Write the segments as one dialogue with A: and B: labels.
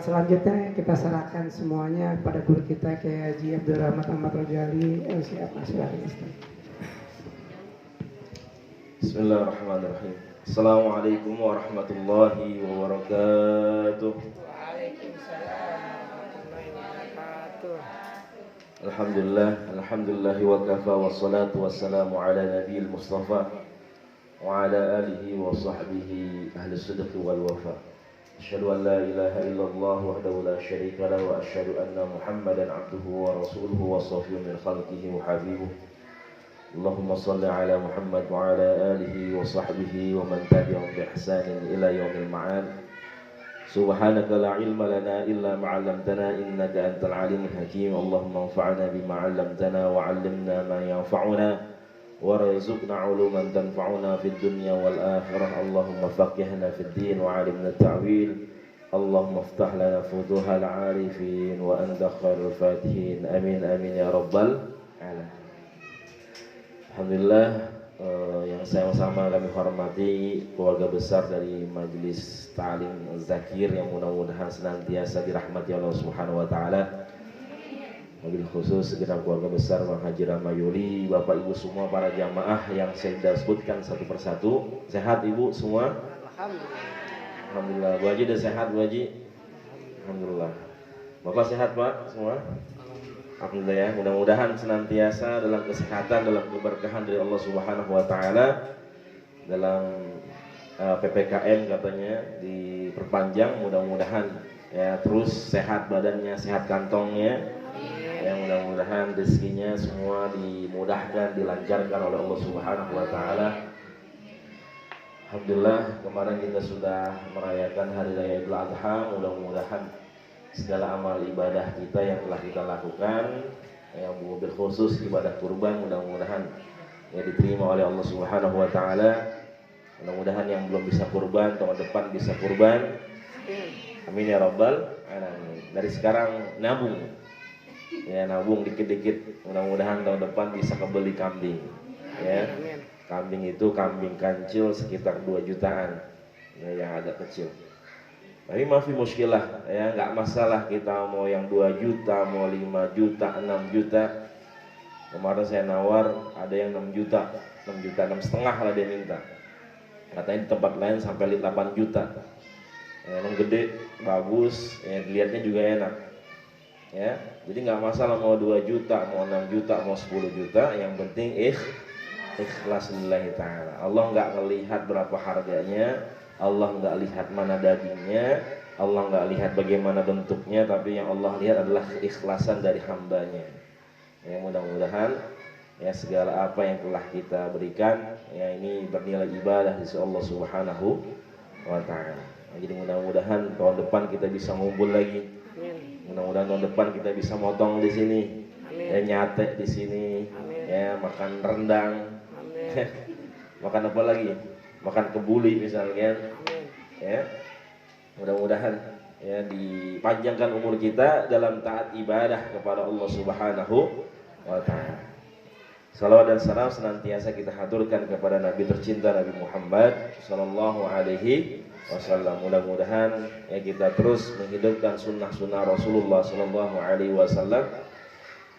A: Selanjutnya kita serahkan semuanya pada guru kita Kiai Haji Abdul Rahmat Ahmad Rojali. Silakan Ustaz.
B: Bismillahirrahmanirrahim. Assalamualaikum warahmatullahi wabarakatuh.
A: Waalaikumsalam warahmatullahi wabarakatuh.
B: Alhamdulillah wa kafa wassalatu wassalamu ala nabiyil mustafa wa ala alihi wa sahbihi ahli sidqi wal wafa. Asyhadu an la ilaha illallah wahdahu la syarika lahu wa asyhadu anna Muhammadan abduhu wa rasuluhu wa safiyyu min khalqihi wa habibuh. Allahumma salli ala Muhammad wa ala alihi wa sahbihi wa man tabi'ahum bi ihsanin ila yaumil ma'ad. Subhanaka la ilma lana illa ma 'allamtana innaka antal alimul hakim. Allahumma anfa'na bima 'allamtana wa 'allimna ma yanfa'una warzuqna 'uluman tanfa'una fid dunya wal akhirah. Allahumma faqihna fid din wa 'allimna ta'wil. Allahumma iftah lana futuhal 'arifin wa anta khairul fatihin. Amin amin ya rabbal alamin. Alhamdulillah, yang sama-sama kami hormati keluarga besar dari Majelis Ta'lim Zakir yang mudah-mudahan senantiasa dirahmati Allah Subhanahu wa taala. Wabil khusus segenap keluarga besar Bang Haji Ramayuli, Bapak Ibu semua para jamaah yang saya sudah sebutkan satu persatu. Sehat Ibu semua? Alhamdulillah. Bu Haji udah sehat Bu Haji? Alhamdulillah. Bapak sehat Pak semua? Alhamdulillah ya. Mudah-mudahan senantiasa dalam kesehatan, dalam keberkahan dari Allah Subhanahu wa taala. Dalam PPKM katanya diperpanjang, mudah-mudahan ya terus sehat badannya, sehat kantongnya. Ya mudah-mudahan rezekinya semua dimudahkan, dilancarkan oleh Allah Subhanahu wa taala. Alhamdulillah, kemarin kita sudah merayakan hari raya Idul Adha. Mudah-mudahan segala amal ibadah kita yang telah kita lakukan, yang bil khusus ibadah kurban, mudah-mudahan ya diterima oleh Allah Subhanahu wa taala. Mudah-mudahan yang belum bisa kurban tahun depan bisa kurban. Amin ya rabbal alamin. Dari sekarang nabung. Ya nabung dikit-dikit, mudah-mudahan tahun depan bisa kebeli kambing. Ya. Kambing itu kambing kancil sekitar 2 jutaan. Ya, yang agak kecil. Tapi mafi muskilah ya, nggak masalah kita mau yang 2 juta, mau 5 juta, 6 juta. Kemarin saya nawar ada yang 6 juta, 6,5 lah dia minta. Katanya di tempat lain sampai 8 juta. Ya, emang gede, bagus, ya dilihatnya juga enak. Ya, jadi nggak masalah mau 2 juta, mau 6 juta, mau 10 juta, yang penting ikhlas lillahi ta'ala. Allah nggak ngelihat berapa harganya, Allah nggak lihat mana dagingnya, Allah nggak lihat bagaimana bentuknya, tapi yang Allah lihat adalah keikhlasan dari hambanya. Ya mudah-mudahan ya segala apa yang telah kita berikan ya ini bernilai ibadah di sisi Allah Subhanahu wa taala. Jadi mudah-mudahan tahun depan kita bisa ngumpul lagi. Mudah-mudahan tahun depan kita bisa motong di sini, ya nyate di sini, ya makan rendang, makan apa lagi? Makan kebuli misalnya, ya mudah-mudahan ya dipanjangkan umur kita dalam taat ibadah kepada Allah Subhanahu wa taala. Salawat dan salam senantiasa kita haturkan kepada Nabi tercinta Nabi Muhammad sallallahu alaihi wasallam. Mudah-mudahan ya kita terus menghidupkan sunnah-sunnah Rasulullah sallallahu alaihi wasallam.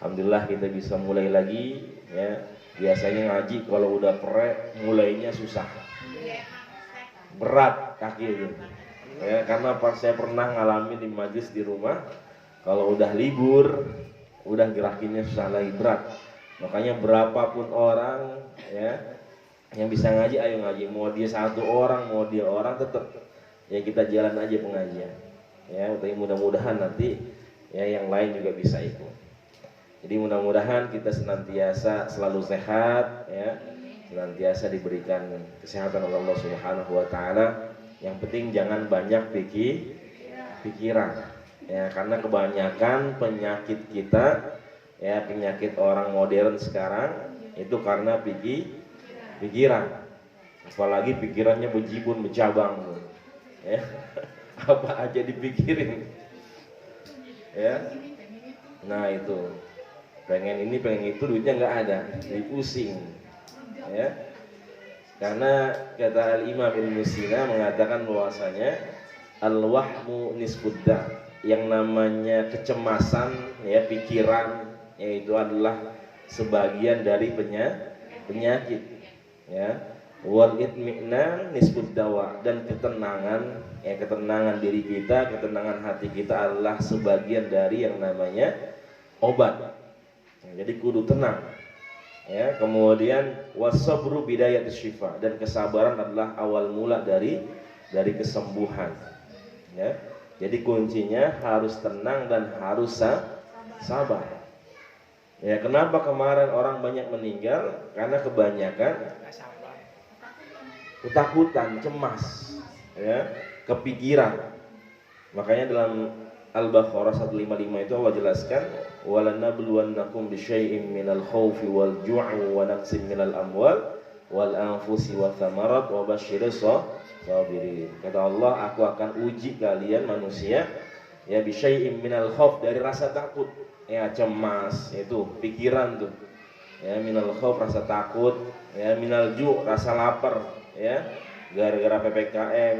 B: Alhamdulillah kita bisa mulai lagi ya. Biasanya ngaji kalau udah prek mulainya susah. Berat kaki itu. Ya, karena saya pernah ngalamin di majlis di rumah, kalau udah libur, udah gerakinnya susah lagi, berat. Makanya berapapun orang ya yang bisa ngaji, ayo ngaji. Mau dia 1 orang, mau dia orang, tetap ya kita jalan aja pengajian. Ya, tapi mudah-mudahan nanti ya yang lain juga bisa ikut. Jadi mudah-mudahan kita senantiasa selalu sehat ya. Senantiasa diberikan kesehatan oleh Allah Subhanahu wa taala. Yang penting jangan banyak pikiran. Ya, karena kebanyakan penyakit kita ya, penyakit orang modern sekarang itu karena pikiran. Apalagi pikirannya bejibun, bercabang. Ya. Apa aja dipikirin. Ya. Nah, itu. Pengen ini, pengen itu, duitnya nggak ada, jadi pusing. Ya, karena kata Al-Imam Ibnu Sina mengatakan bahwasanya Al-wahmu nisfudda, yang namanya kecemasan ya, pikiran, yaitu adalah sebagian dari penyakit ya. Wal itmi'nan nisfud dawa, dan ketenangan ya, ketenangan diri kita, ketenangan hati kita adalah sebagian dari yang namanya obat ya, jadi kudu tenang ya. Kemudian wasabru bidayatus syifa, dan kesabaran adalah awal mula dari kesembuhan ya. Jadi kuncinya harus tenang dan harus sabar ya. Kenapa kemarin orang banyak meninggal? Karena kebanyakan ketakutan, cemas ya, kepikiran. Makanya dalam Al-Baqarah 155 itu Allah jelaskan, walanabluwannakum bisyai'im minal khaufi wal ju'i wa naqsin minal amwal wal anfusi wath thamarat wa basyiris sabirin. Kata Allah, aku akan uji kalian manusia ya, bisyai'im minal khauf, dari rasa takut ya, cemas itu pikiran tuh ya, minal khauf rasa takut ya, minal ju' rasa lapar ya, gara-gara PPKM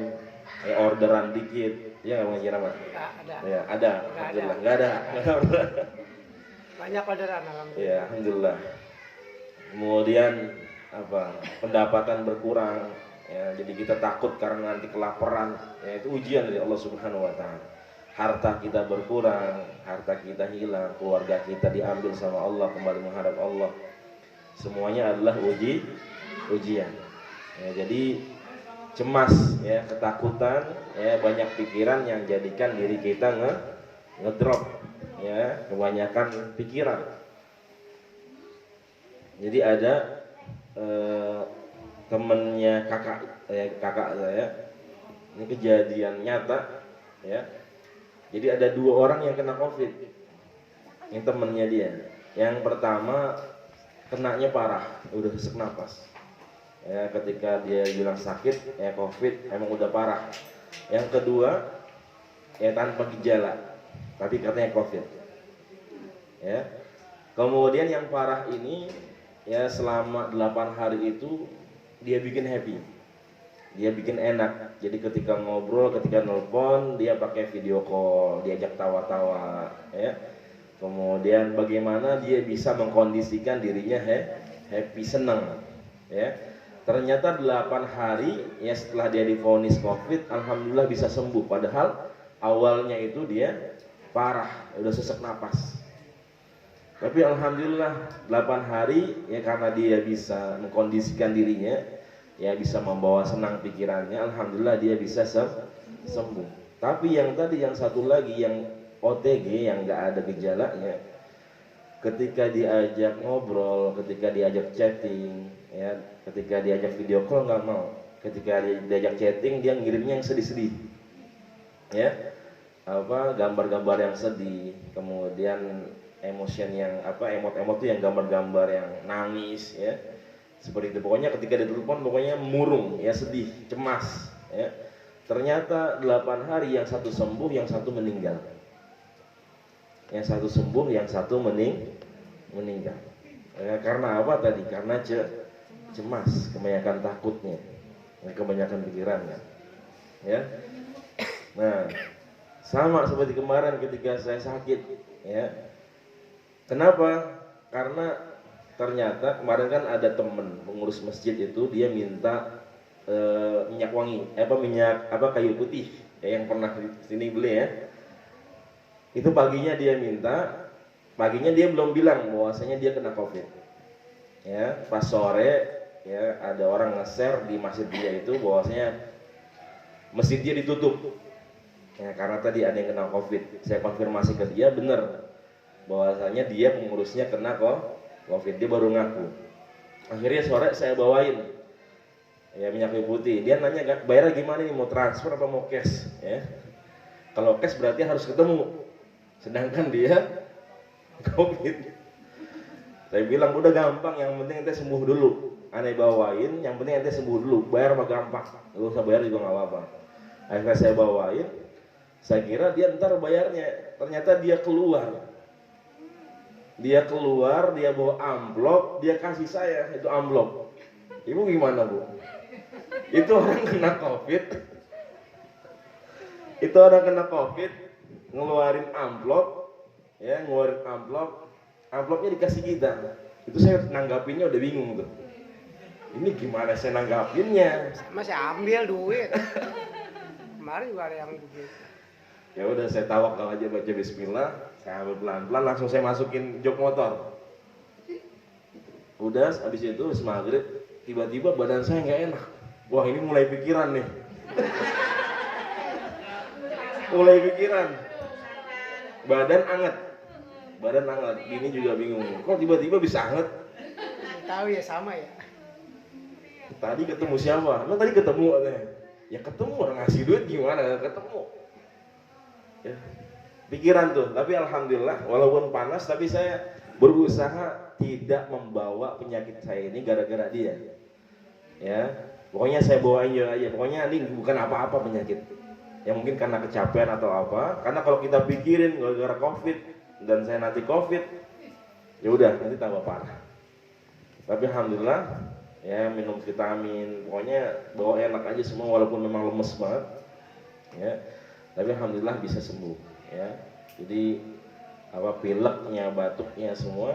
B: ya, orderan dikit ya, nggak mengajar apa? Ya, ada. Alhamdulillah, nggak ada.
A: Banyak orderan alhamdulillah.
B: Ya, alhamdulillah. Kemudian apa? Pendapatan berkurang ya, jadi kita takut karena nanti kelaparan ya, itu ujian dari Allah Subhanahu wa taala. Harta kita berkurang, harta kita hilang, keluarga kita diambil sama Allah, kembali menghadap Allah. Semuanya adalah ujian. Ya, jadi cemas ya, ketakutan ya, banyak pikiran yang jadikan diri kita ngedrop ya, kebanyakan pikiran. Jadi ada temennya kakak saya, ini kejadian nyata ya. Jadi ada 2 orang yang kena COVID, yang temennya dia. Yang pertama kenanya parah, udah sesak napas ya, ketika dia bilang sakit ya, COVID emang udah parah. Yang kedua ya, tanpa gejala tapi katanya COVID ya. Kemudian yang parah ini ya, selama 8 hari itu dia bikin happy, dia bikin enak. Jadi ketika ngobrol, ketika nelpon, dia pakai video call, diajak tawa-tawa ya. Kemudian bagaimana dia bisa mengkondisikan dirinya happy, senang ya. Ternyata 8 hari ya, setelah dia divonis COVID, alhamdulillah bisa sembuh. Padahal awalnya itu dia parah, udah sesak napas. Tapi alhamdulillah 8 hari ya, karena dia bisa mengkondisikan dirinya ya, bisa membawa senang pikirannya, alhamdulillah dia bisa sembuh. Tapi yang tadi, yang satu lagi yang OTG, yang nggak ada gejalanya, ketika diajak ngobrol, ketika diajak chatting ya, ketika diajak video call nggak mau, ketika diajak chatting dia ngirimnya yang sedih-sedih ya, apa, gambar-gambar yang sedih, kemudian emotion yang apa, emot-emot tuh yang gambar-gambar yang nangis ya, seperti itu. Pokoknya ketika ditelepon pokoknya murung ya, sedih, cemas ya. Ternyata 8 hari yang satu sembuh, yang satu meninggal. Yang satu sembuh, yang satu meninggal ya, karena apa tadi? Karena cemas, kebanyakan takutnya, kebanyakan pikirannya ya. Nah, sama seperti kemarin ketika saya sakit ya. Kenapa? Karena ternyata kemarin kan ada temen pengurus masjid itu, dia minta minyak wangi, kayu putih ya, yang pernah di sini beli ya. Itu paginya dia minta, paginya dia belum bilang bahwasanya dia kena COVID ya. Pas sore ya, ada orang nge-share di masjid dia itu bahwasanya masjid dia ditutup ya, karena tadi ada yang kena COVID. Saya konfirmasi ke dia, benar bahwasanya dia pengurusnya kena COVID, dia baru ngaku. Akhirnya sore saya bawain ya minyak kayu putih. Dia nanya, bayar gimana nih, mau transfer apa mau cash ya. Kalau cash berarti harus ketemu, sedangkan dia COVID. Saya bilang udah gampang, yang penting ente sembuh dulu. Aneh bawain, yang penting ente sembuh dulu, bayar mah gampang, gak usah bayar juga gak apa-apa. Akhirnya saya bawain, saya kira dia ntar bayarnya, ternyata dia keluar, dia bawa amplop, dia kasih saya itu amplop. Ibu gimana bu? Itu orang kena COVID Itu orang kena COVID, ngeluarin amplop, ya ngeluarin amplopnya dikasih kita. Itu saya nanggapinnya udah bingung tuh. Ini gimana saya nanggapinnya?
A: Masih ambil duit. Kemarin juga ada yang begitu.
B: Ya udah saya tawakal aja baca bismillah, saya ambil pelan-pelan langsung saya masukin jok motor. Udah habis itu maghrib tiba-tiba badan saya nggak enak. Wah ini mulai pikiran nih. Mulai pikiran. Badan anget. Ini juga bingung. Kok tiba-tiba bisa anget?
A: Tahu ya sama ya.
B: Tadi ketemu siapa? Lo tadi ketemu katanya. Ya ketemu orang ngasih duit gimana? Ketemu. Ya. Pikiran tuh. Tapi alhamdulillah walaupun panas tapi saya berusaha tidak membawa penyakit saya ini gara-gara dia. Ya. Pokoknya saya bawain aja. Pokoknya ini bukan apa-apa penyakit. Ya mungkin karena kecapean atau apa. Karena kalau kita pikirin gara-gara COVID dan saya nanti COVID, ya udah nanti tambah parah. Tapi alhamdulillah ya minum vitamin, pokoknya bawa enak aja semua walaupun memang lemes banget. Ya. Tapi alhamdulillah bisa sembuh. Ya. Jadi pileknya, batuknya semua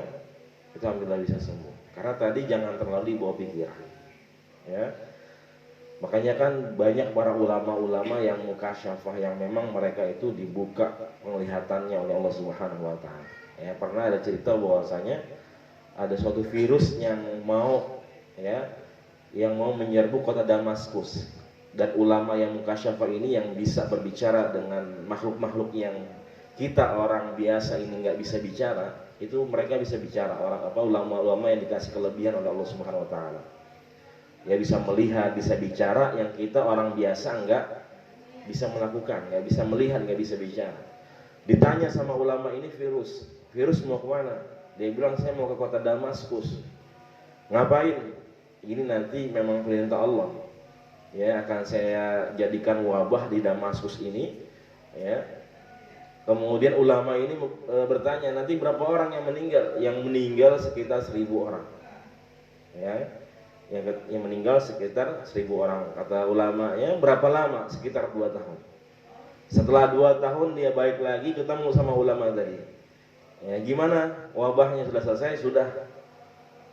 B: itu alhamdulillah bisa sembuh. Karena tadi jangan terlalu dibawa pikiran. Ya. Makanya kan banyak para ulama-ulama yang mukasyafah yang memang mereka itu dibuka penglihatannya oleh Allah Subhanahu wa taala. Ya, pernah ada cerita bahwasanya ada suatu virus yang mau menyerbu kota Damaskus, dan ulama yang mukasyafah ini yang bisa berbicara dengan makhluk-makhluk yang kita orang biasa ini nggak bisa bicara, itu mereka bisa bicara. Ulama-ulama yang dikasih kelebihan oleh Allah Subhanahu wa taala. Ya bisa melihat, bisa bicara yang kita orang biasa nggak bisa melakukan, nggak bisa melihat, nggak bisa bicara. Ditanya sama ulama ini virus mau kemana? Dia bilang saya mau ke kota Damaskus. Ngapain? Ini nanti memang perintah Allah. Ya akan saya jadikan wabah di Damaskus ini. Ya. Kemudian ulama ini bertanya nanti berapa orang yang meninggal? Yang meninggal sekitar 1.000 orang. Ya. Yang meninggal sekitar 1.000 orang. Kata ulama, ya berapa lama? Sekitar 2 tahun. Setelah 2 tahun dia balik lagi ketemu sama ulama tadi. Ya gimana? Wabahnya sudah selesai? Sudah.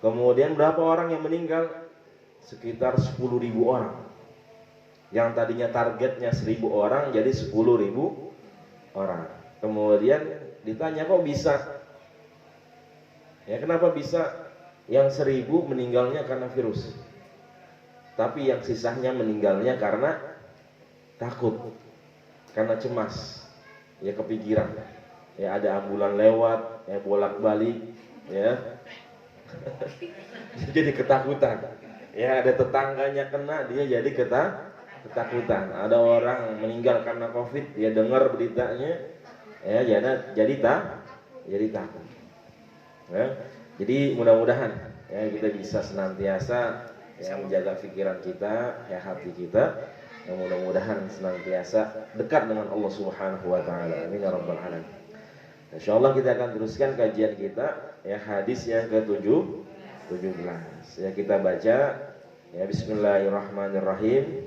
B: Kemudian berapa orang yang meninggal? Sekitar 10.000 orang. Yang tadinya targetnya 1.000 orang jadi 10.000 orang. Kemudian ditanya kok bisa? Ya kenapa bisa? Yang 1.000 meninggalnya karena virus, tapi yang sisanya meninggalnya karena takut, karena cemas, ya kepikiran, ya ada ambulan lewat, ya bolak-balik, ya jadi ketakutan, ya ada tetangganya kena, dia jadi ketakutan, ada orang meninggal karena COVID, dia dengar beritanya, ya jadi takut, ya. Jadi mudah-mudahan ya kita bisa senantiasa ya menjaga pikiran kita, ya hati kita, yang mudah-mudahan senantiasa dekat dengan Allah Subhanahu wa taala. Amin ya rabbal alamin. Insyaallah kita akan teruskan kajian kita ya hadis yang ke-17. Ya kita baca ya bismillahirrahmanirrahim.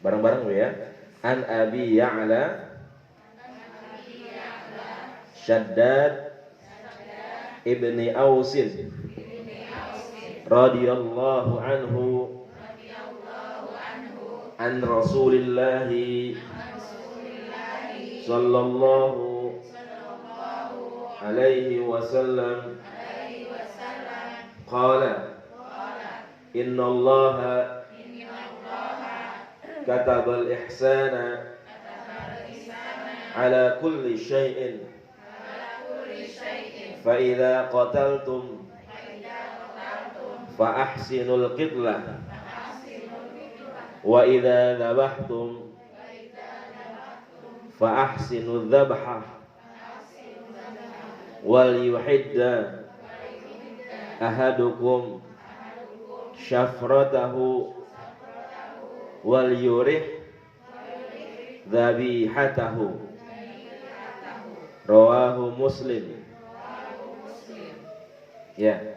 B: Bareng-bareng dulu ya. An Abi Ya'la Shaddad Ibni Ausin radhiyallahu anhu an Rasulillah sallallahu alaihi wasallam qala inna Allah kataba al-ihsana ala kulli shay'in فإذا قتلتم فأحسنوا القتلة وإذا ذبحتم فأحسنوا الذبحة وليحد أحدكم شفرته وليرح ذبيحته رواه مسلم. Ya,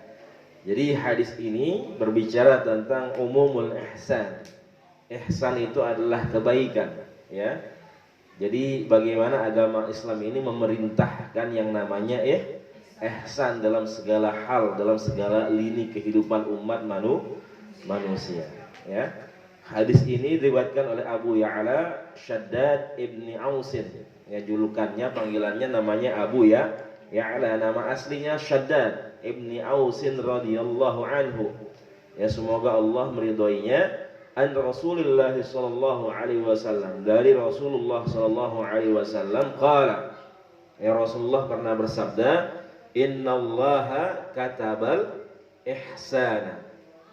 B: jadi hadis ini berbicara tentang umumul ihsan. Ihsan itu adalah kebaikan, ya. Jadi bagaimana agama Islam ini memerintahkan yang namanya ihsan dalam segala hal, dalam segala lini kehidupan umat manusia. Ya. Hadis ini diriwayatkan oleh Abu Ya'la Shaddad ibni Ausin. Ya, julukannya, panggilannya namanya Abu Ya'la, nama aslinya Shaddad ibni Ausin radhiyallahu anhu. Ya, semoga Allah meridhoinya. An Rasulullah sallallahu alaihi wasallam, dari Rasulullah sallallahu alaihi wasallam qala, ya Rasulullah pernah bersabda, innallaha katabal ihsana.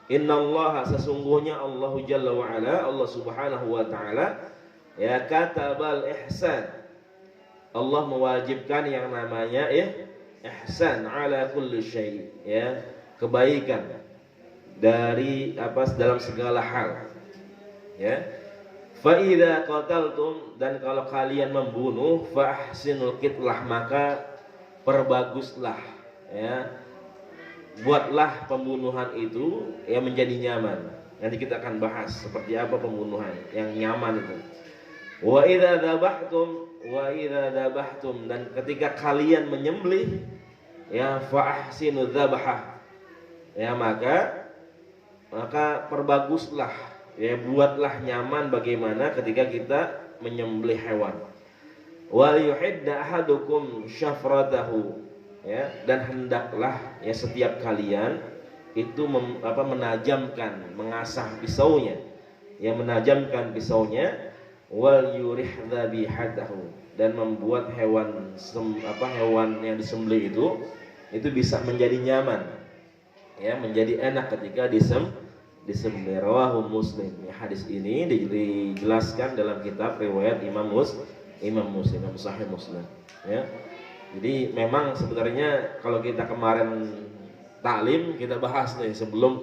B: Innallaha, sesungguhnya Allah jalla wa ala, Allah subhanahu wa ta'ala, ya katabal ihsan, Allah mewajibkan yang namanya ihsan ala kulli syai', ya kebaikan dari dalam segala hal. Ya, fa idza qataltum, dan kalau kalian membunuh, fa ahsinul qitlah, maka perbaguslah, ya buatlah pembunuhan itu ya menjadi nyaman. Nanti kita akan bahas seperti apa pembunuhan yang nyaman itu. Wa idza dzabhtum, dan ketika kalian menyembelih, ya fa ahsinu dzabhah, ya maka perbaguslah, ya buatlah nyaman bagaimana ketika kita menyembelih hewan. Wal yuhidda ahadukum syafratahu, ya dan hendaklah ya setiap kalian itu menajamkan, mengasah pisaunya, ya menajamkan pisaunya. Wal yurih dzabihatahu, dan membuat hewan yang disembelih itu bisa menjadi nyaman, ya menjadi enak ketika disembelih. Rawahu Muslim. Ya, hadis ini dijelaskan dalam kitab riwayat Imam Muslim, Sahih Muslim. Ya. Jadi memang sebenarnya kalau kita kemarin taklim kita bahas nih sebelum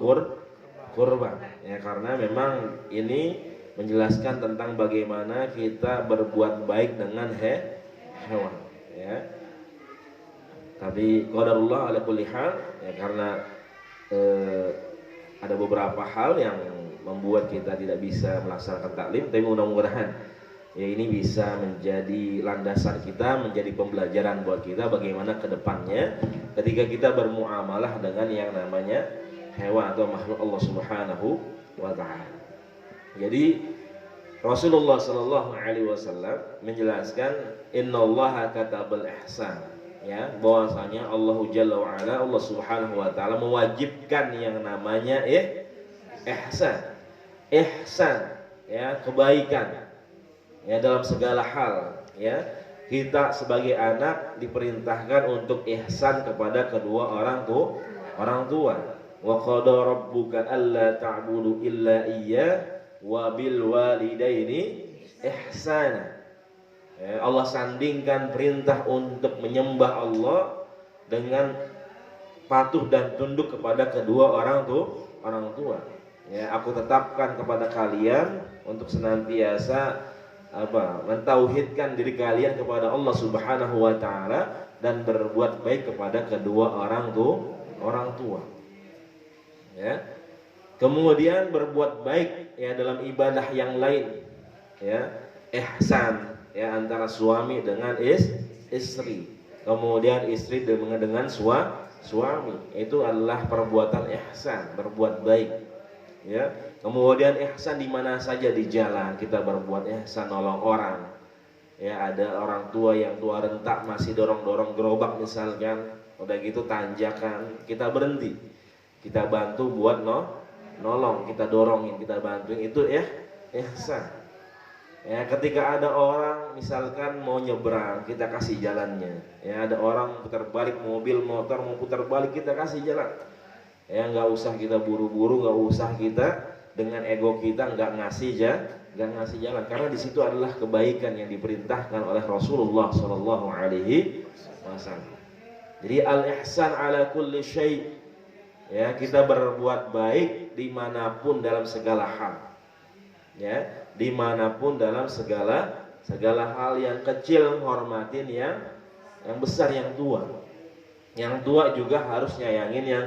B: kurban. Ya, karena memang ini menjelaskan tentang bagaimana kita berbuat baik dengan hewan. Ya. Tapi qadarullah ala kulli hal, ya karena ada beberapa hal yang membuat kita tidak bisa melaksanakan taklim, tapi mudah-mudahan ya ini bisa menjadi landasan kita, menjadi pembelajaran buat kita bagaimana ke depannya ketika kita bermuamalah dengan yang namanya hewan atau makhluk Allah Subhanahu wa taala. Jadi Rasulullah sallallahu alaihi wasallam menjelaskan innallaha katabal ihsan, ya bahwasanya Allah Jalla wa Ala, Allah Subhanahu wa taala mewajibkan yang namanya ihsan, ya kebaikan, ya dalam segala hal. Ya kita sebagai anak diperintahkan untuk ihsan kepada kedua orang tua. Wa qada rabbuka alla ta'budu illa iyyah wa bil walidaini ihsana. Allah sandingkan perintah untuk menyembah Allah dengan patuh dan tunduk kepada kedua orang tua. Ya, aku tetapkan kepada kalian untuk senantiasa mentauhidkan diri kalian kepada Allah Subhanahu wa taala dan berbuat baik kepada kedua orang tua. Ya. Kemudian berbuat baik ya dalam ibadah yang lain. Ya, ihsan ya antara suami dengan istri, kemudian istri dengan suami, itu adalah perbuatan ihsan, berbuat baik. Ya, kemudian ihsan di mana saja di jalan kita berbuat ihsan, nolong orang. Ya, ada orang tua yang tua rentak masih dorong gerobak misalkan, udah gitu tanjakan, kita berhenti, kita bantu buat nolong, kita dorongin, kita bantuin, itu ihsan. Ya, ketika ada orang misalkan mau nyebrang, kita kasih jalannya. Ya, ada orang putar balik, mobil motor mau putar balik, kita kasih jalan. Ya, nggak usah kita buru-buru, nggak usah kita dengan ego kita nggak ngasih jalan. Karena di situ adalah kebaikan yang diperintahkan oleh Rasulullah Shallallahu Alaihi Wasallam. Jadi al-ihsan ala kulli syai'. Ya, kita berbuat baik dimanapun dalam segala hal. Ya, dimanapun dalam segala hal, yang kecil hormatin yang besar, yang tua juga harus nyayangin yang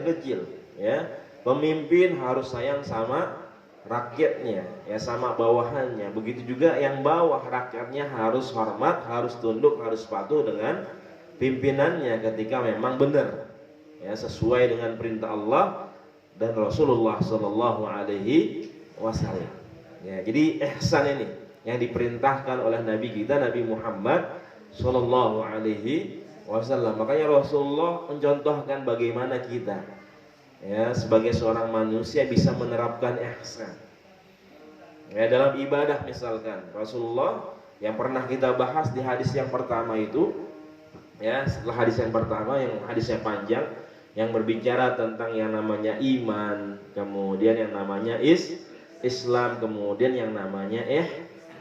B: kecil. Ya, pemimpin harus sayang sama rakyatnya, ya sama bawahannya. Begitu juga yang bawah, rakyatnya harus hormat, harus tunduk, harus patuh dengan pimpinannya ketika memang benar, ya sesuai dengan perintah Allah dan Rasulullah Shallallahu Alaihi Wasallam. Ya, jadi ihsan ini yang diperintahkan oleh Nabi kita, Nabi Muhammad Shallallahu Alaihi Wasallam. Makanya Rasulullah mencontohkan bagaimana kita, ya sebagai seorang manusia bisa menerapkan ihsan. Ya, dalam ibadah misalkan Rasulullah yang pernah kita bahas di hadis yang pertama itu, ya setelah hadis yang pertama yang hadisnya panjang, yang berbicara tentang yang namanya iman, kemudian yang namanya Islam, kemudian yang namanya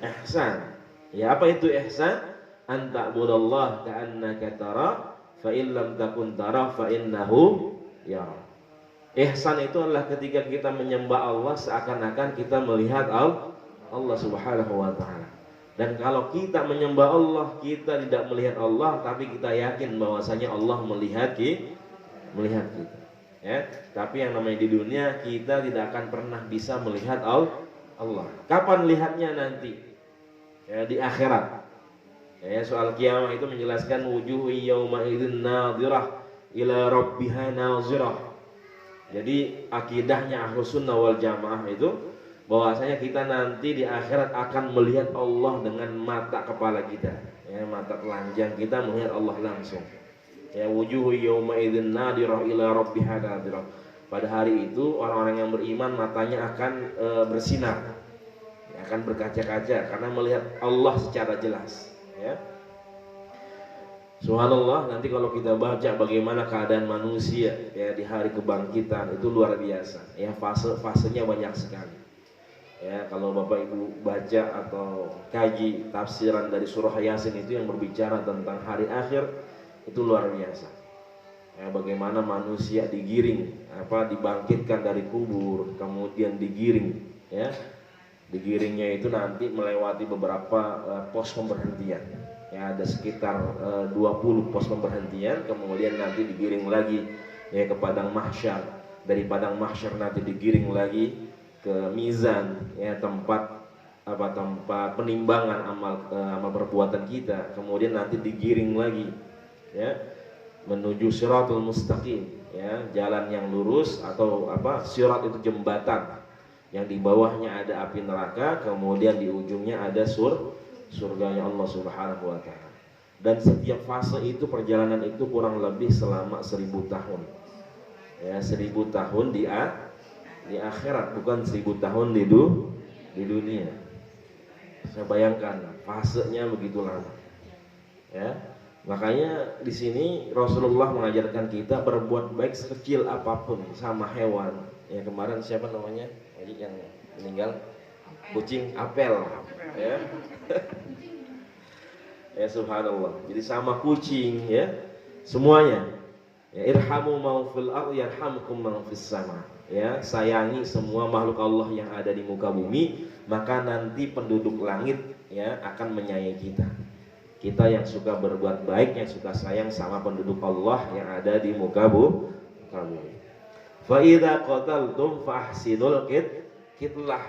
B: ihsan. Ya, apa itu ihsan? Anta budallah ka'annaka tara fa in lam takun tara fa innahu yara. Ihsan itu adalah ketika kita menyembah Allah seakan-akan kita melihat Allah Subhanahu wa taala. Dan kalau kita menyembah Allah, kita tidak melihat Allah, tapi kita yakin bahwasanya Allah melihat kita. Ya, tapi yang namanya di dunia kita tidak akan pernah bisa melihat Allah. Kapan lihatnya nanti? Ya, di akhirat. Ya, soal kiamat itu menjelaskan wujuh yauma idzin nadhirah ila rabbiha nadhirah. Jadi akidahnya Ahlus Sunnah wal Jamaah itu bahwasanya kita nanti di akhirat akan melihat Allah dengan mata kepala kita, ya, mata telanjang kita melihat Allah langsung. Ya, wujuh yauma idzin nadhirah ila rabbiha nadhirah. Pada hari itu orang-orang yang beriman matanya akan bersinar, ya, akan berkaca-kaca karena melihat Allah secara jelas. Ya. Subhanallah, nanti kalau kita baca bagaimana keadaan manusia ya di hari kebangkitan itu luar biasa. Ya, fase-fasenya banyak sekali. Ya, kalau Bapak Ibu baca atau kaji tafsiran dari surah Yasin itu yang berbicara tentang hari akhir itu luar biasa. Ya, bagaimana manusia dibangkitkan dari kubur, kemudian digiring, ya. Digiringnya itu nanti melewati beberapa pos pemberhentian. Ya, ada sekitar 20 pos pemberhentian, kemudian nanti digiring lagi ya ke padang mahsyar. Dari padang mahsyar nanti digiring lagi ke mizan, ya tempat penimbangan amal perbuatan kita. Kemudian nanti digiring lagi ya menuju siratul mustaqim, ya jalan yang lurus atau sirat itu jembatan yang di bawahnya ada api neraka, kemudian di ujungnya ada surganya Allah Subhanahu wa taala. Dan setiap fase itu perjalanan itu kurang lebih selama 1000 tahun. Ya, 1000 tahun di akhirat, bukan 1000 tahun di dunia. Saya bayangkan fasenya begitu lama. Ya. Makanya di sini Rasulullah mengajarkan kita berbuat baik sekecil apapun sama hewan. Ya, kemarin siapa namanya? Yang meninggal, kucing apel, ya. Ya subhanallah. Jadi sama kucing, ya, semuanya. Ya, irhamu man fil ardi yarhamkum man fis sama. Ya, sayangi semua makhluk Allah yang ada di muka bumi, maka nanti penduduk langit ya akan menyayangi kita. Kita yang suka berbuat baik, yang suka sayang sama penduduk Allah yang ada di muka bumi. Fa idza qataltum fahsinul qitlah.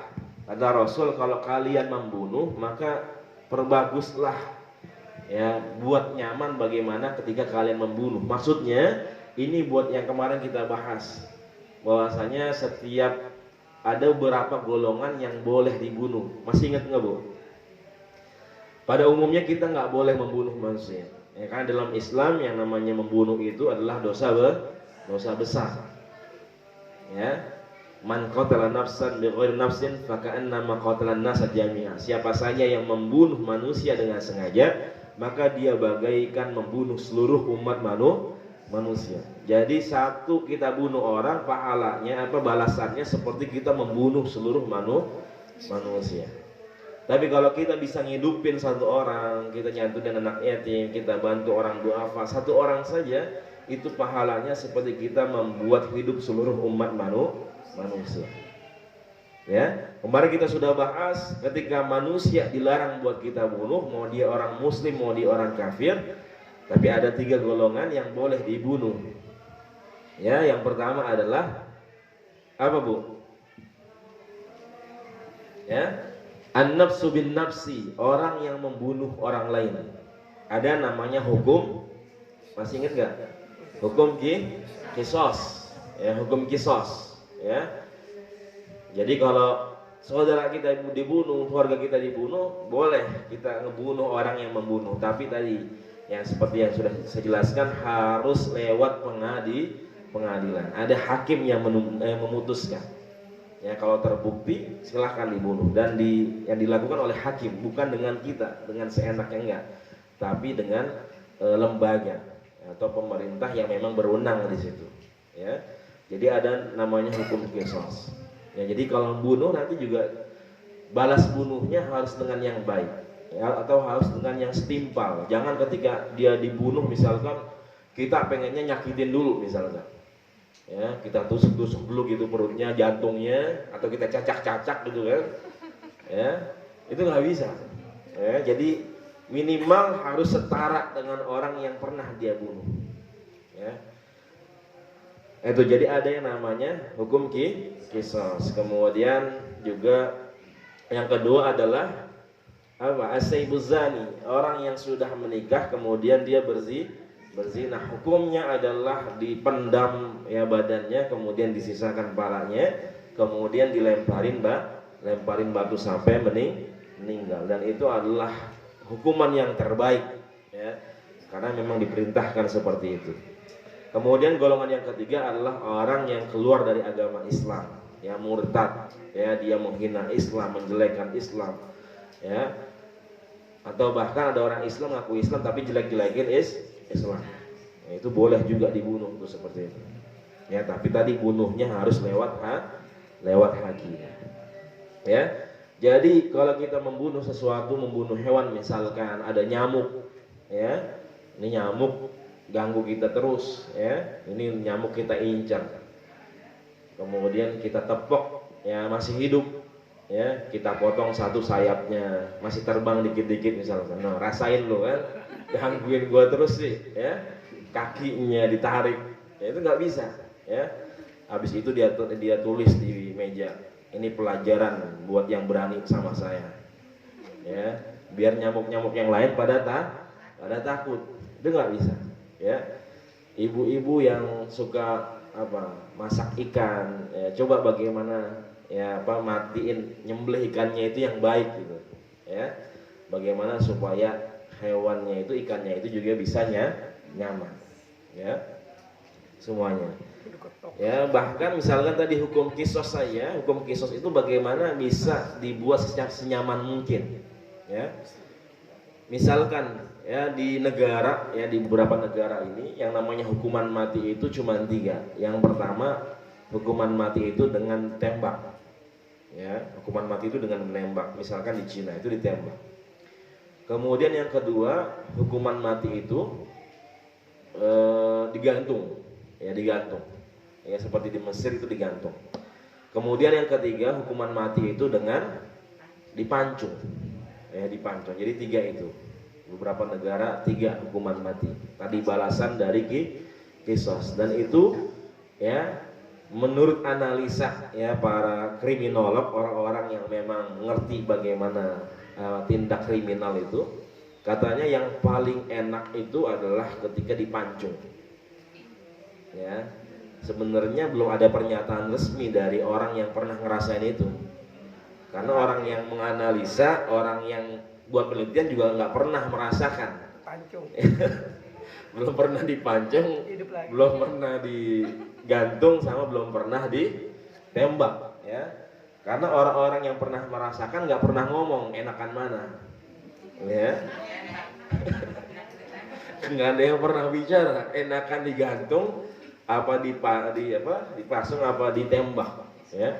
B: Kata Rasul, kalau kalian membunuh maka perbaguslah, ya, buat nyaman bagaimana ketika kalian membunuh. Maksudnya ini buat yang kemarin kita bahas, bahwasanya setiap ada beberapa golongan yang boleh dibunuh. Masih ingat nggak, Bu? Pada umumnya kita nggak boleh membunuh manusia, ya, karena dalam Islam yang namanya membunuh itu adalah dosa besar. Ya, man qatala nafsan bighairi nafsin faka'annama qatala an-nasa jami'a. Siapa saja yang membunuh manusia dengan sengaja, maka dia bagaikan membunuh seluruh umat manusia. Jadi satu kita bunuh orang, pahalanya balasannya seperti kita membunuh seluruh manusia. Tapi kalau kita bisa ngidupin satu orang, kita nyantunin anak yatim, kita bantu orang duafa, satu orang saja, itu pahalanya seperti kita membuat hidup seluruh umat manusia. Ya, kemarin kita sudah bahas ketika manusia dilarang buat kita bunuh, mau dia orang muslim, mau dia orang kafir, tapi ada 3 golongan yang boleh dibunuh. Ya, yang pertama adalah apa, Bu? Ya, an-nafsu bin nafsi, orang yang membunuh orang lain. Ada namanya hukum, masih ingat nggak? Hukum kisos, ya, hukum kisos, ya. Jadi kalau saudara kita dibunuh, keluarga kita dibunuh, boleh kita ngebunuh orang yang membunuh. Tapi tadi yang seperti yang sudah saya jelaskan harus lewat pengadilan. Ada hakim yang memutuskan. Ya, kalau terbukti silahkan dibunuh dan yang dilakukan oleh hakim, bukan dengan kita, dengan seenaknya enggak, tapi dengan lembaga atau pemerintah yang memang berwenang di situ. Ya, jadi ada namanya hukum kisos. Ya, jadi kalau membunuh nanti juga balas bunuhnya harus dengan yang baik, ya, atau harus dengan yang setimpal. Jangan ketika dia dibunuh misalkan kita pengennya nyakitin dulu misalkan. Ya, kita tusuk-tusuk dulu gitu perutnya, jantungnya, atau kita cacak-cacak gitu kan. Ya, itu nggak bisa. Ya, jadi minimal harus setara dengan orang yang pernah dia bunuh. Ya. Itu jadi ada yang namanya hukum kisos. Kemudian juga yang kedua adalah apa? As-saybuz zani, orang yang sudah menikah kemudian dia berzina, hukumnya adalah dipendam ya badannya, kemudian disisakan palanya, kemudian dilemparin batu sampai meninggal, dan itu adalah hukuman yang terbaik ya, karena memang diperintahkan seperti itu. Kemudian golongan yang ketiga adalah orang yang keluar dari agama Islam, ya, murtad, ya, dia menghina Islam, menjelekkan Islam, ya, atau bahkan ada orang Islam ngaku Islam tapi jelek-jelekin Islam. Ya, itu boleh juga dibunuh itu seperti itu. Ya, tapi tadi bunuhnya harus lewat hakim. Ya. Jadi kalau kita membunuh sesuatu, membunuh hewan misalkan ada nyamuk, ya. Ini nyamuk ganggu kita terus, ya. Ini nyamuk kita incar. Kemudian kita tepok, ya, masih hidup. Ya, kita potong satu sayapnya, masih terbang dikit-dikit misalkan. Nah, rasain lo kan, gangguin gua terus sih, ya. Kakinya ditarik, ya, itu nggak bisa, ya. Habis itu dia tulis di meja, ini pelajaran buat yang berani sama saya, ya. Biar nyamuk-nyamuk yang lain pada takut, itu nggak bisa, ya. Ibu-ibu yang suka masak ikan, ya, coba bagaimana matiin, nyembelih ikannya itu yang baik gitu, ya. Bagaimana supaya hewannya itu, ikannya itu juga bisa nyaman, ya, semuanya. Ya, bahkan misalkan tadi hukum kisos saja, hukum kisos itu bagaimana bisa dibuat senyaman mungkin, ya. Misalkan ya di negara, ya, di beberapa negara ini yang namanya hukuman mati itu cuma 3. Yang pertama, hukuman mati itu dengan tembak. Ya, hukuman mati itu dengan menembak. Misalkan di Cina itu ditembak. Kemudian yang kedua, hukuman mati itu digantung. Ya, digantung. Ya, seperti di Mesir itu digantung. Kemudian yang ketiga, hukuman mati itu dengan dipancung. Ya, dipancung. Jadi 3 itu. Beberapa negara 3 hukuman mati. Tadi balasan dari kisos, dan itu ya menurut analisa ya para kriminolog, orang-orang yang memang mengerti bagaimana tindak kriminal itu, katanya yang paling enak itu adalah ketika dipancung. Ya, sebenarnya belum ada pernyataan resmi dari orang yang pernah ngerasain itu, karena orang yang menganalisa, orang yang buat penelitian juga nggak pernah merasakan pancung. Belum pernah dipancung, belum pernah digantung, sama belum pernah ditembak, ya. Karena orang-orang yang pernah merasakan nggak pernah ngomong enakan mana, ya. Nggak ada yang pernah bicara enakan digantung apa dipasung apa ditembak, ya.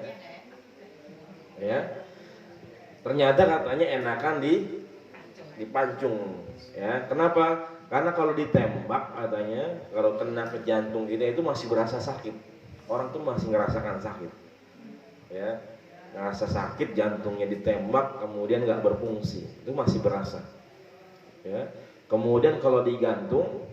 B: Ya. Ternyata katanya enakan dipancung, ya. Kenapa? Karena kalau ditembak katanya, kalau kena ke jantung kita itu masih berasa sakit. Orang tuh masih ngerasakan sakit, ya, ngerasa sakit, jantungnya ditembak kemudian nggak berfungsi, itu masih berasa, ya. Kemudian kalau digantung,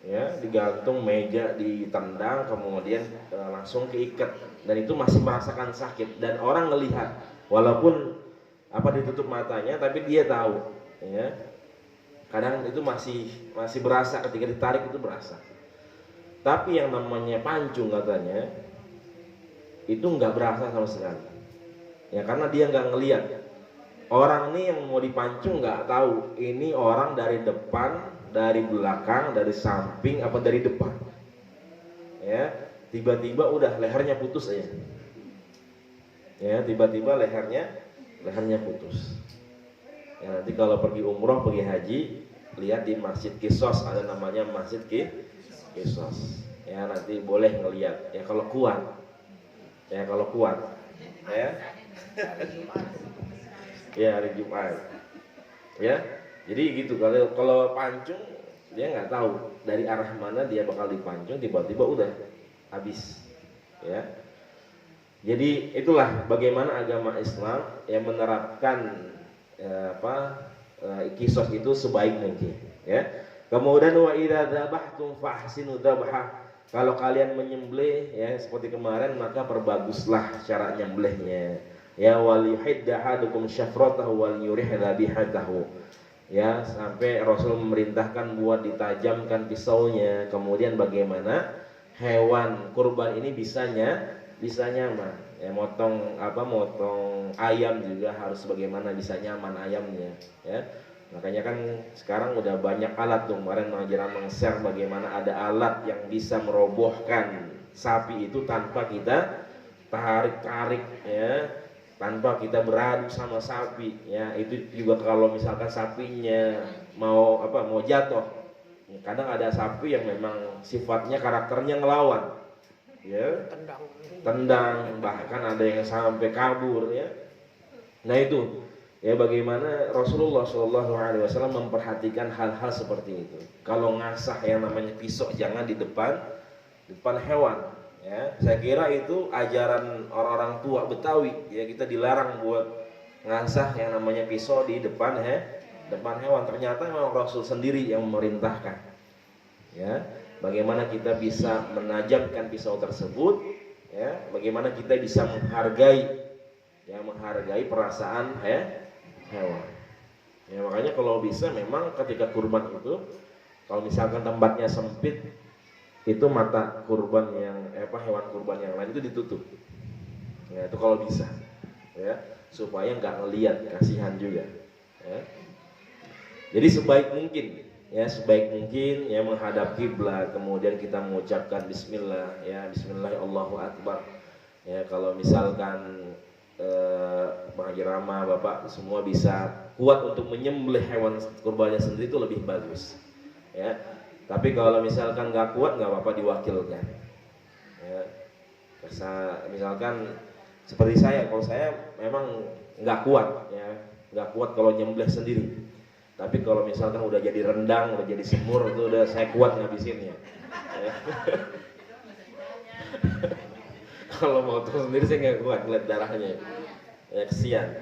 B: ya, digantung meja ditendang kemudian langsung keikat, dan itu masih merasakan sakit, dan orang ngelihat walaupun ditutup matanya, tapi dia tahu, ya. Kadang itu masih berasa, ketika ditarik itu berasa. Tapi yang namanya pancung katanya itu nggak berasa sama sekali. Ya karena dia nggak ngelihat. Orang nih yang mau dipancung nggak tahu ini orang dari depan, dari belakang, dari samping, apa dari depan. Ya, tiba-tiba udah lehernya putus aja. Ya, tiba-tiba lehernya putus. Ya, nanti kalau pergi umroh, pergi haji, lihat di Masjid Qisas, ada namanya Masjid Qisas. Ya, nanti boleh ngelihat. Ya kalau kuat. Ya. Ya, hari Jumat. Ya. Jadi gitu, kalau pancung dia nggak tahu dari arah mana dia bakal dipancung, tiba-tiba udah habis. Ya. Jadi itulah bagaimana agama Islam yang menerapkan qisas itu sebaik mungkin, ya. Kemudian wa idza dzabhtum fahsinu dzabha. Kalau kalian menyembelih, ya seperti kemarin, maka perbaguslah cara nyembelihnya. Ya wal yuhidda ahadukum syafratahu wal yurih dzabihatahu. Ya, sampai Rasul memerintahkan buat ditajamkan pisaunya. Kemudian bagaimana hewan kurban ini bisa nyaman. Ya, motong ayam juga harus bagaimana bisa nyaman ayamnya, ya. Makanya kan sekarang udah banyak alat tuh. Kemarin meng-share bagaimana ada alat yang bisa merobohkan sapi itu tanpa kita tarik-tarik, ya, tanpa kita beradu sama sapi, ya. Itu juga kalau misalkan sapinya mau jatuh. Kadang ada sapi yang memang sifatnya karakternya ngelawan, ya, tendang, bahkan ada yang sampai kabur, ya. Nah itu, ya, bagaimana Rasulullah SAW memperhatikan hal-hal seperti itu. Kalau ngasah yang namanya pisau jangan di depan hewan, ya. Saya kira itu ajaran orang-orang tua Betawi, ya. Kita dilarang buat ngasah yang namanya pisau di depan hewan. Ternyata memang Rasul sendiri yang memerintahkan, ya. Bagaimana kita bisa menajamkan pisau tersebut, ya. Bagaimana kita bisa menghargai perasaan hewan. Ya, makanya kalau bisa memang ketika kurban itu, kalau misalkan tempatnya sempit, itu mata kurban hewan kurban yang lain itu ditutup. Ya, itu kalau bisa, ya, supaya nggak ngelihat, kasihan juga, ya. Jadi sebaik mungkin ya menghadap kiblat, kemudian kita mengucapkan bismillah, ya, bismillah Allahu akbar. Ya, kalau misalkan Bang Haji Rama, Bapak semua bisa kuat untuk menyembelih hewan kurbannya sendiri, itu lebih bagus, ya. Tapi kalau misalkan nggak kuat, nggak apa-apa diwakilkan, ya. Misalkan seperti kalau saya memang nggak kuat, ya, nggak kuat kalau nyembelih sendiri. Tapi kalau misalkan udah jadi rendang, udah jadi semur, itu udah saya kuat ngabisinnya, ya. Kalau motong sendiri saya nggak kuat ngeliat darahnya, ya, kesian,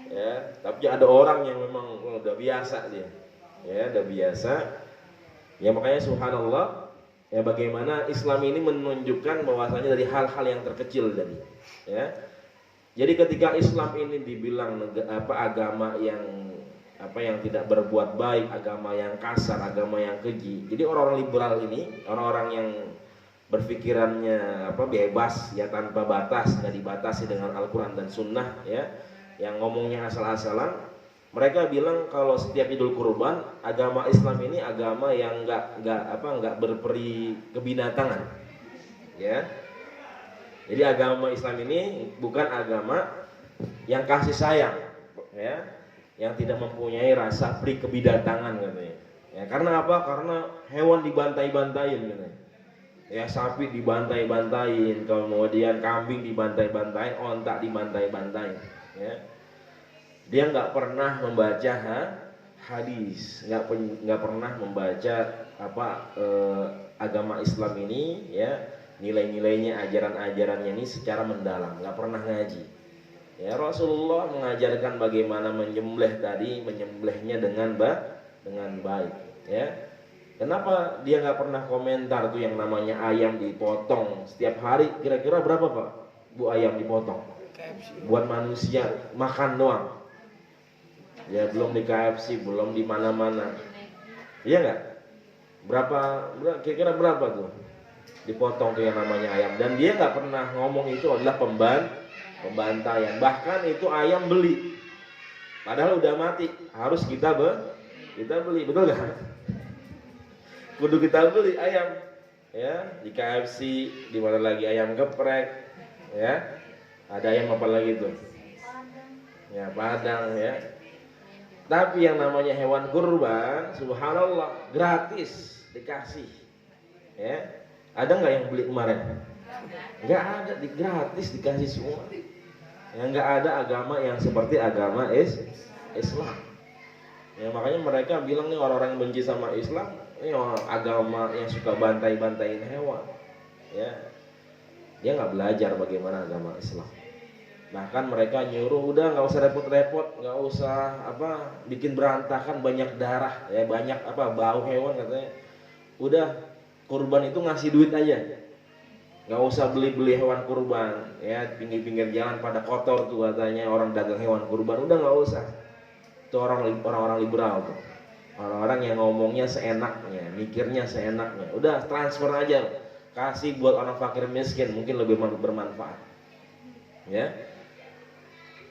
B: ya. Tapi ada orang yang memang udah biasa dia, ya, udah biasa, ya. Makanya subhanallah, ya, bagaimana Islam ini menunjukkan bahwasanya dari hal-hal yang terkecil tadi, ya. Jadi ketika Islam ini dibilang agama yang tidak berbuat baik, agama yang kasar, agama yang keji. Jadi orang-orang liberal ini, orang-orang yang berpikirannya bebas, ya, tanpa batas, nggak dibatasi dengan Al-Quran dan Sunnah, ya, yang ngomongnya asal-asalan. Mereka bilang kalau setiap Idul Kurban, agama Islam ini agama yang nggak berperi kebinatangan, ya. Jadi agama Islam ini bukan agama yang kasih sayang, ya, yang tidak mempunyai rasa peri kebidatangan, katanya. Ya, karena apa? Karena hewan dibantai-bantain, katanya. Ya, sapi dibantai-bantain, kemudian kambing dibantai-bantain, ontak dibantai-bantain, ya. Dia nggak pernah membaca hadis, nggak pernah membaca agama Islam ini, ya, nilai-nilainya, ajaran-ajarannya ini secara mendalam, nggak pernah ngaji. Ya, Rasulullah mengajarkan bagaimana menyembelihnya dengan baik, ya. Kenapa dia nggak pernah komentar tuh yang namanya ayam dipotong setiap hari? Kira-kira berapa, Pak, Bu, ayam dipotong? Buat manusia makan doang. Ya belum di KFC, belum di mana-mana. Iya nggak? Kira-kira berapa tuh dipotong tuh yang namanya ayam, dan dia nggak pernah ngomong itu adalah pembantaian. Bahkan itu ayam beli, padahal udah mati, harus kita beli, betul nggak? Kudu kita beli ayam, ya di KFC, di mana lagi ayam geprek, ya ada ayam apa lagi tuh? Ya Padang ya. Tapi yang namanya hewan kurban, subhanallah, gratis dikasih. Ya, ada nggak yang beli kemarin? Nggak ada, gratis dikasih semua. Yang nggak ada agama yang seperti agama Islam. Ya makanya mereka bilang nih, orang-orang yang benci sama Islam, ini agama yang suka bantai-bantain hewan. Ya, dia nggak belajar bagaimana agama Islam. Bahkan mereka nyuruh udah nggak usah repot-repot, nggak usah bikin berantakan, banyak darah, ya banyak bau hewan katanya. Udah kurban itu ngasih duit aja, nggak usah beli hewan kurban, ya pinggir-pinggir jalan pada kotor tuh katanya orang dagang hewan kurban, udah nggak usah. Itu orang-orang liberal tuh, orang-orang yang ngomongnya seenaknya, mikirnya seenaknya. Udah transfer aja, kasih buat orang fakir miskin, mungkin lebih bermanfaat. Ya.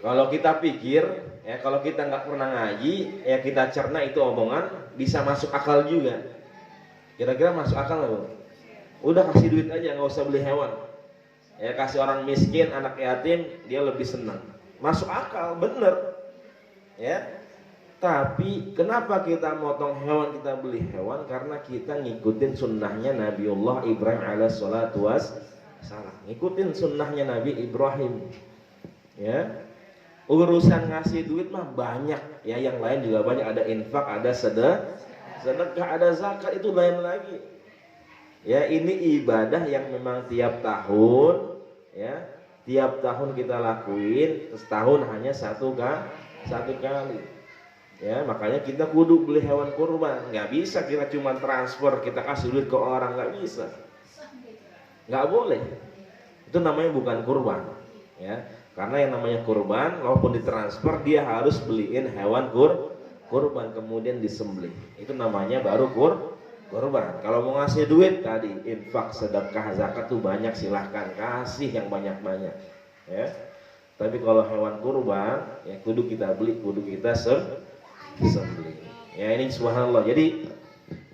B: Kalau kita pikir, ya kalau kita nggak pernah ngaji, ya kita cerna itu omongan, bisa masuk akal juga. Kira-kira masuk akal nggak, Bu? Udah kasih duit aja, nggak usah beli hewan. Ya kasih orang miskin, anak yatim, dia lebih senang. Masuk akal, bener. Ya. Tapi kenapa kita motong hewan, kita beli hewan? Karena kita ngikutin sunnahnya Nabiullah Ibrahim alaihissalatu wassalam. Ngikutin sunnahnya Nabi Ibrahim. Ya. Urusan ngasih duit mah banyak, ya yang lain juga banyak, ada infak, ada sedekah, ada zakat, itu lain lagi. Ya ini ibadah yang memang tiap tahun, ya tiap tahun kita lakuin, setahun hanya satu kali. Ya makanya kita kudu beli hewan kurban. Nggak bisa kita cuma transfer, kita kasih duit ke orang, nggak bisa, nggak boleh. Itu namanya bukan kurban, ya. Karena yang namanya kurban, walaupun ditransfer, dia harus beliin hewan kurban kemudian disembelih. Itu namanya baru kurban. Kalau mau ngasih duit tadi, infak, sedekah, zakat tuh banyak, silahkan kasih yang banyak-banyak. Ya. Tapi kalau hewan kurban, ya kudu kita beli, kudu kita sembelih. Ya ini subhanallah. Jadi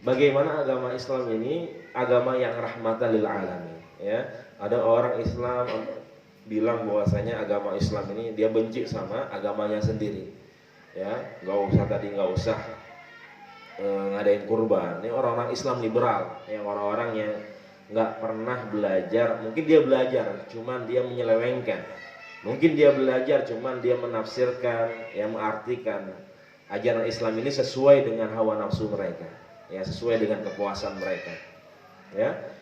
B: bagaimana agama Islam ini agama yang rahmatan lil alamin. Ya, ada orang Islam bilang bahwasanya agama Islam ini dia benci sama agamanya sendiri. Ya, nggak usah ngadain kurban. Ini orang-orang Islam liberal, yang orang-orang yang nggak pernah belajar. Mungkin dia belajar, cuman dia menyelewengkan. Mungkin dia belajar, cuman dia menafsirkan, yang mengartikan ajaran Islam ini sesuai dengan hawa nafsu mereka, ya sesuai dengan kepuasan mereka. Ya.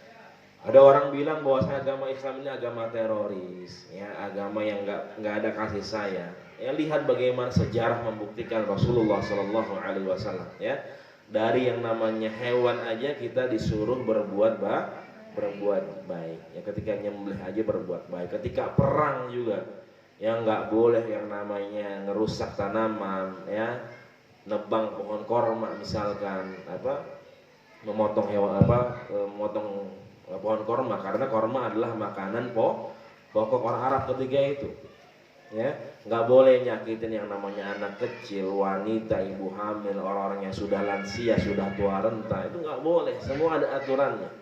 B: Ada orang bilang bahwa agama Islam ini agama teroris, ya agama yang nggak ada kasih sayang. Ya lihat bagaimana sejarah membuktikan Rasulullah Shallallahu Alaihi Wasallam. Ya dari yang namanya hewan aja kita disuruh berbuat baik. Ya ketika nyembelih aja berbuat baik. Ketika perang juga, yang nggak boleh yang namanya ngerusak tanaman, ya nebang pohon korma misalkan, memotong hewan memotong pohon korma, karena korma adalah makanan pokok orang Arab ketika itu. Ya, nggak boleh nyakitin yang namanya anak kecil, wanita, ibu hamil, orang-orang yang sudah lansia, sudah tua renta, itu nggak boleh. Semua ada aturannya.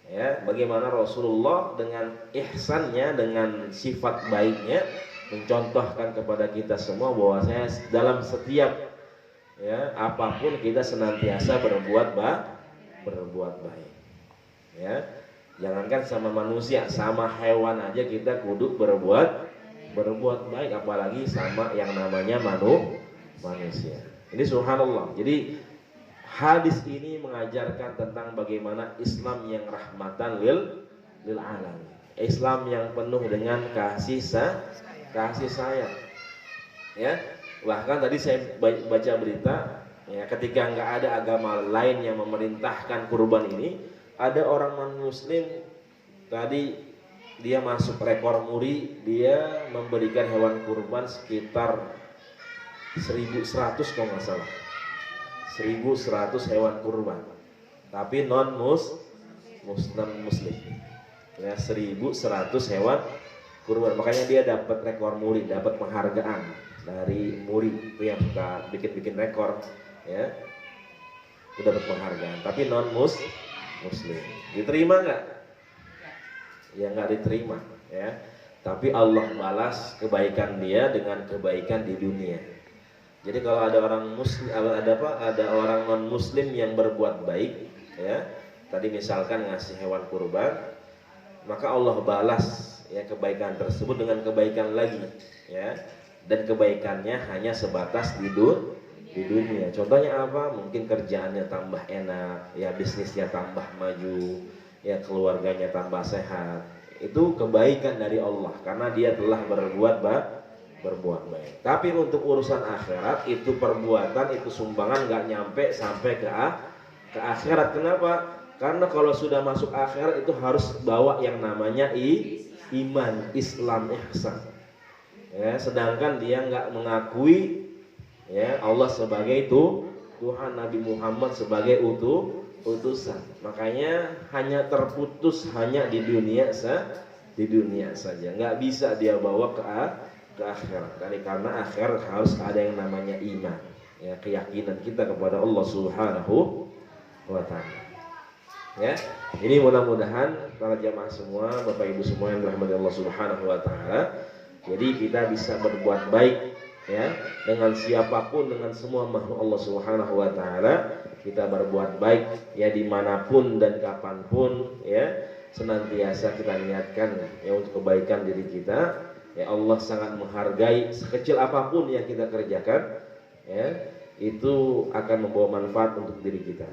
B: Ya, bagaimana Rasulullah dengan ihsannya, dengan sifat baiknya mencontohkan kepada kita semua bahwasanya dalam setiap apapun kita senantiasa berbuat baik. Ya, jangankan sama manusia, sama hewan aja kita kudu berbuat baik, apalagi sama yang namanya manusia. Ini subhanallah. Jadi hadis ini mengajarkan tentang bagaimana Islam yang rahmatan lil alamin. Islam yang penuh dengan kasih sayang. Ya, bahkan tadi saya baca berita, ya ketika nggak ada agama lain yang memerintahkan kurban ini, ada orang non-muslim tadi dia masuk rekor muri, dia memberikan hewan kurban sekitar 1.100 kalau nggak salah, 1.100 hewan kurban, tapi non muslim ya, 1.100 hewan kurban. Makanya dia dapat rekor muri, dapat penghargaan dari muri itu yang suka bikin rekor ya, itu dapat penghargaan, tapi non muslim. Diterima nggak? Ya nggak diterima ya. Tapi Allah balas kebaikan dia dengan kebaikan di dunia. Jadi kalau ada orang muslim, ada orang non muslim yang berbuat baik ya, tadi misalkan ngasih hewan kurban, maka Allah balas ya kebaikan tersebut dengan kebaikan lagi ya, dan kebaikannya hanya sebatas di dunia. Contohnya apa? Mungkin kerjaannya tambah enak ya, bisnisnya tambah maju ya, keluarganya tambah sehat. Itu kebaikan dari Allah karena dia telah berbuat baik. Tapi untuk urusan akhirat, itu perbuatan, itu sumbangan nggak nyampe sampai ke akhirat. Kenapa? Karena kalau sudah masuk akhirat itu harus bawa yang namanya iman, Islam, ihsan ya, sedangkan dia nggak mengakui ya Allah sebagai Tuhan, Nabi Muhammad sebagai utusan. Makanya hanya terputus hanya di dunia saja, nggak bisa dia bawa ke akhirat. Karena akhirat harus ada yang namanya iman ya, keyakinan kita kepada Allah Subhanahu wa ta'ala ya. Ini mudah-mudahan para jamaah semua, Bapak Ibu semua yang dirahmati Allah Subhanahu wa ta'ala, jadi kita bisa berbuat baik ya dengan siapapun, dengan semua makhluk Allah Subhanahu wa ta'ala. Kita berbuat baik ya dimanapun dan kapanpun ya, senantiasa kita niatkan ya untuk kebaikan diri kita ya. Allah sangat menghargai sekecil apapun yang kita kerjakan ya, itu akan membawa manfaat untuk diri kita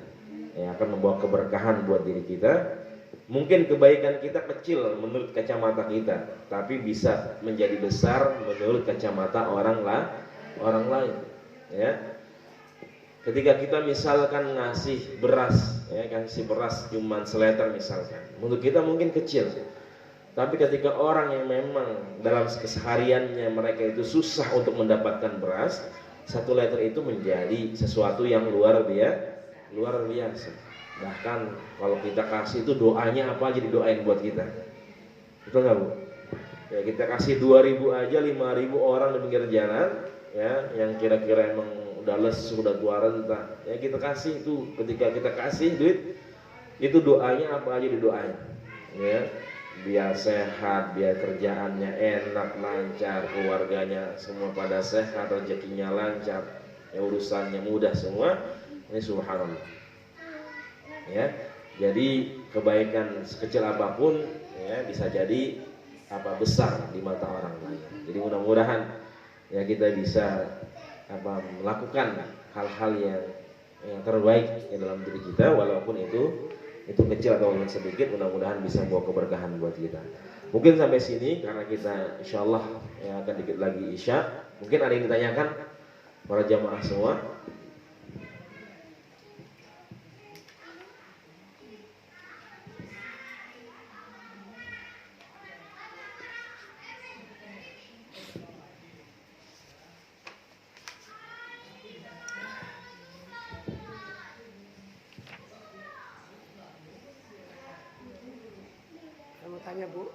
B: ya, akan membawa keberkahan buat diri kita. Mungkin kebaikan kita kecil menurut kacamata kita, tapi bisa menjadi besar menurut kacamata orang lain ya. Ketika kita misalkan ngasih beras ya, kasih beras cuman seliter misalkan, menurut kita mungkin kecil, tapi ketika orang yang memang dalam kesehariannya mereka itu susah untuk mendapatkan beras, 1 liter itu menjadi sesuatu yang luar biasa. Bahkan kalau kita kasih itu doanya apa aja didoain buat kita, betul nggak Bu? Ya, kita kasih 2.000 aja, 5.000 orang di pinggir jalan ya, yang kira-kira emang udah lesu, udah tua renta ya, kita kasih itu. Ketika kita kasih duit itu doanya apa aja didoain ya, biar sehat, biar kerjaannya enak, lancar, keluarganya semua pada sehat, rezekinya lancar ya, urusannya mudah semua. Ini subhanallah ya. Jadi kebaikan sekecil apapun ya bisa jadi besar di mata orang lain. Jadi mudah-mudahan ya kita bisa melakukan hal-hal yang terbaik ya dalam diri kita, walaupun itu kecil atau sedikit, mudah-mudahan bisa membawa keberkahan buat kita. Mungkin sampai sini karena kita insyaallah ya akan dikit lagi isya. Mungkin ada yang ditanyakan para jamaah semua.
A: Kamu tanya Bu.